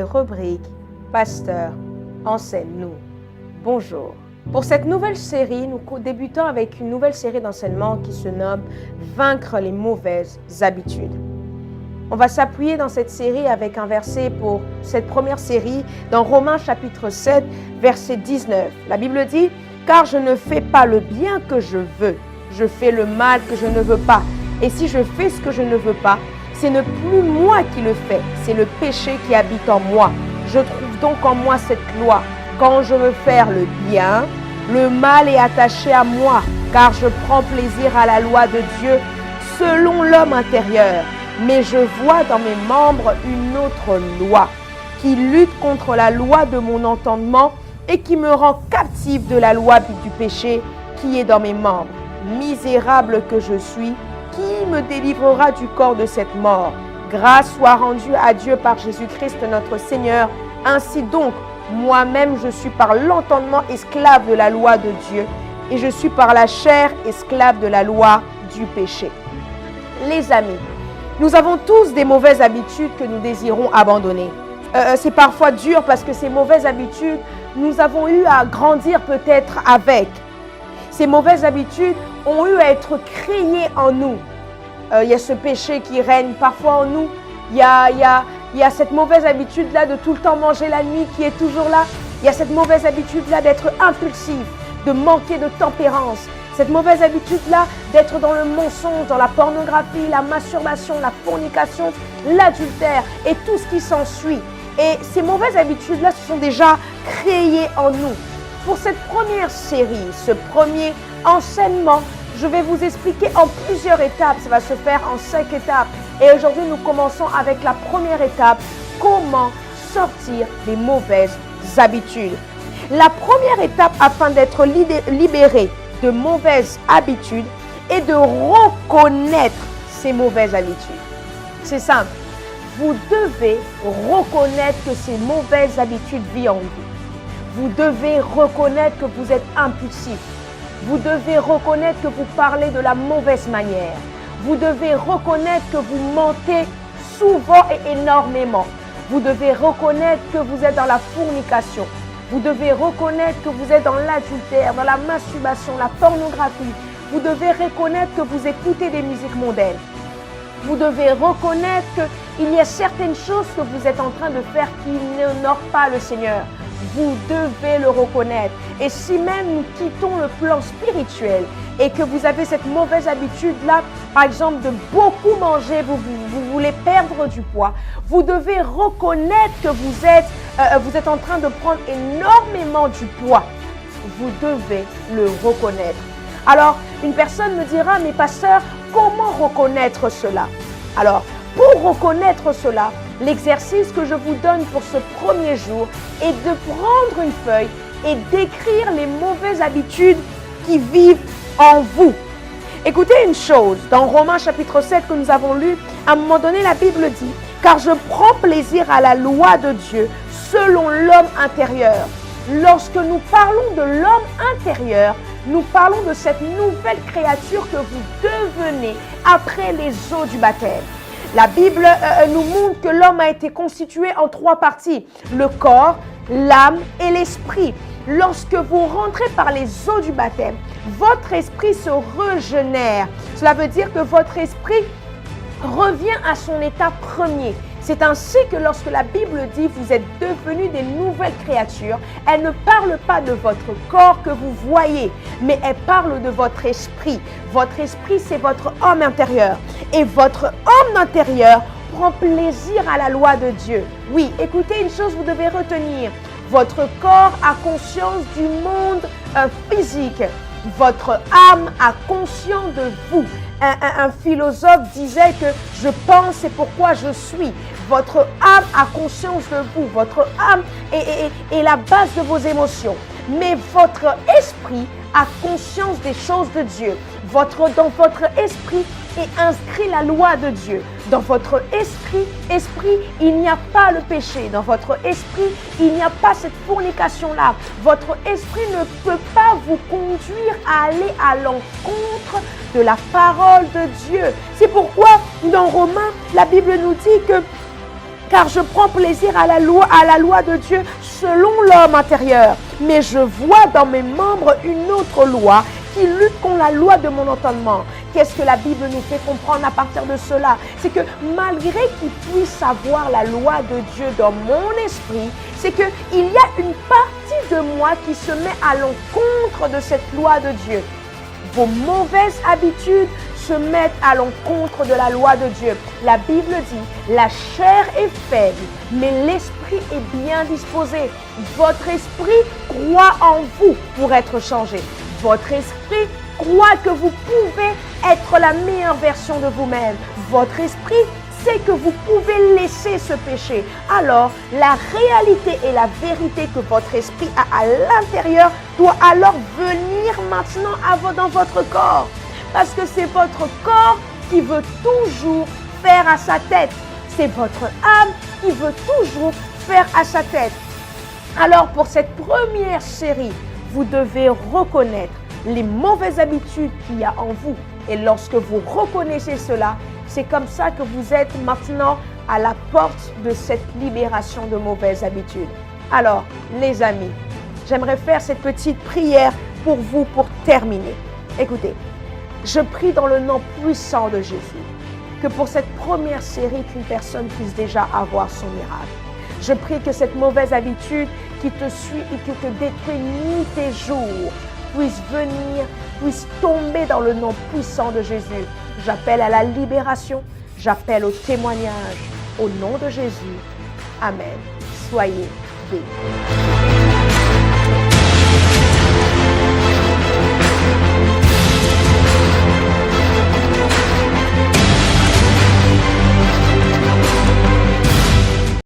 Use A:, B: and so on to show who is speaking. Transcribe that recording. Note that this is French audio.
A: rubrique Pasteur, enseigne-nous. Bonjour. Pour cette nouvelle série, nous débutons avec une nouvelle série d'enseignements qui se nomme Vaincre les mauvaises habitudes. On va s'appuyer dans cette série avec un verset pour cette première série dans Romains chapitre 7, verset 19. La Bible dit « Car je ne fais pas le bien que je veux, je fais le mal que je ne veux pas. Et si je fais ce que je ne veux pas, ce n'est plus moi qui le fais, c'est le péché qui habite en moi. Je trouve donc en moi cette loi. Quand je veux faire le bien, le mal est attaché à moi, car je prends plaisir à la loi de Dieu selon l'homme intérieur. Mais je vois dans mes membres une autre loi qui lutte contre la loi de mon entendement et qui me rend captive de la loi du péché qui est dans mes membres. Misérable que je suis, qui me délivrera du corps de cette mort? Grâce soit rendue à Dieu par Jésus-Christ notre Seigneur. Ainsi donc, moi-même je suis par l'entendement esclave de la loi de Dieu et je suis par la chair esclave de la loi du péché. Les amis, nous avons tous des mauvaises habitudes que nous désirons abandonner. C'est parfois dur parce que ces mauvaises habitudes, nous avons eu à grandir peut-être avec. Ces mauvaises habitudes ont eu à être créées en nous. Il y a ce péché qui règne parfois en nous. Il y a cette mauvaise habitude-là de tout le temps manger la nuit qui est toujours là. Il y a cette mauvaise habitude-là d'être impulsif, de manquer de tempérance. Cette mauvaise habitude-là d'être dans le mensonge, dans la pornographie, la masturbation, la fornication, l'adultère et tout ce qui s'ensuit. Et ces mauvaises habitudes-là se sont déjà créées en nous. Pour cette première série, ce premier enseignement, je vais vous expliquer en plusieurs étapes. Ça va se faire en 5 étapes. Et aujourd'hui, nous commençons avec la première étape, comment sortir des mauvaises habitudes. La première étape afin d'être libéré de mauvaises habitudes est de reconnaître ces mauvaises habitudes. C'est simple. Vous devez reconnaître que ces mauvaises habitudes vivent en vous. Vous devez reconnaître que vous êtes impulsif. Vous devez reconnaître que vous parlez de la mauvaise manière. Vous devez reconnaître que vous mentez souvent et énormément. Vous devez reconnaître que vous êtes dans la fornication. Vous devez reconnaître que vous êtes dans l'adultère, dans la masturbation, la pornographie. Vous devez reconnaître que vous écoutez des musiques mondaines. Vous devez reconnaître qu'il y a certaines choses que vous êtes en train de faire qui n'honorent pas le Seigneur. Vous devez le reconnaître. Et si même nous quittons le plan spirituel et que vous avez cette mauvaise habitude-là, par exemple de beaucoup manger, vous voulez perdre du poids, vous devez reconnaître que vous êtes en train de prendre énormément du poids. Vous devez le reconnaître. Alors, une personne me dira, mais pasteur, comment reconnaître cela? Alors, pour reconnaître cela, l'exercice que je vous donne pour ce premier jour est de prendre une feuille et d'écrire les mauvaises habitudes qui vivent en vous. Écoutez une chose, dans Romains chapitre 7 que nous avons lu, à un moment donné, la Bible dit « Car je prends plaisir à la loi de Dieu selon l'homme intérieur ». Lorsque nous parlons de l'homme intérieur, nous parlons de cette nouvelle créature que vous devenez après les eaux du baptême. La Bible nous montre que l'homme a été constitué en 3 parties, le corps, l'âme et l'esprit. Lorsque vous rentrez par les eaux du baptême, votre esprit se régénère. Cela veut dire que votre esprit revient à son état premier. C'est ainsi que lorsque la Bible dit « vous êtes devenus des nouvelles créatures », elle ne parle pas de votre corps que vous voyez, mais elle parle de votre esprit. Votre esprit, c'est votre homme intérieur. Et votre homme intérieur prend plaisir à la loi de Dieu. Oui, écoutez une chose, vous devez retenir. Votre corps a conscience du monde physique. Votre âme a conscience de vous. Un philosophe disait que je pense et pourquoi je suis. Votre âme a conscience de vous. Votre âme est la base de vos émotions. Mais votre esprit a conscience des choses de Dieu. Dans votre esprit est inscrit la loi de Dieu. Dans votre esprit, il n'y a pas le péché. Dans votre esprit, il n'y a pas cette fornication-là. Votre esprit ne peut pas vous conduire à aller à l'encontre de la parole de Dieu. C'est pourquoi, dans Romains, la Bible nous dit que car je prends plaisir à la loi de Dieu selon l'homme intérieur. Mais je vois dans mes membres une autre loi qui lutte contre la loi de mon entendement. Qu'est-ce que la Bible nous fait comprendre à partir de cela? C'est que malgré qu'il puisse avoir la loi de Dieu dans mon esprit, c'est qu'il y a une partie de moi qui se met à l'encontre de cette loi de Dieu. Vos mauvaises habitudes se mettent à l'encontre de la loi de Dieu. La Bible dit, la chair est faible, mais l'esprit est bien disposé. Votre esprit croit en vous pour être changé. Votre esprit croit que vous pouvez être la meilleure version de vous-même. Votre esprit sait que vous pouvez laisser ce péché. Alors, la réalité et la vérité que votre esprit a à l'intérieur doit alors venir maintenant dans votre corps. Parce que c'est votre corps qui veut toujours faire à sa tête. C'est votre âme qui veut toujours faire à sa tête. Alors, pour cette première série, vous devez reconnaître les mauvaises habitudes qu'il y a en vous. Et lorsque vous reconnaissez cela, c'est comme ça que vous êtes maintenant à la porte de cette libération de mauvaises habitudes. Alors, les amis, j'aimerais faire cette petite prière pour vous pour terminer. Écoutez, je prie dans le nom puissant de Jésus que pour cette première série, qu'une personne puisse déjà avoir son miracle. Je prie que cette mauvaise habitude qui te suit et qui te détruit nuit et jour puisse venir, puisse tomber dans le nom puissant de Jésus. J'appelle à la libération, j'appelle au témoignage. Au nom de Jésus, Amen. Soyez bénis.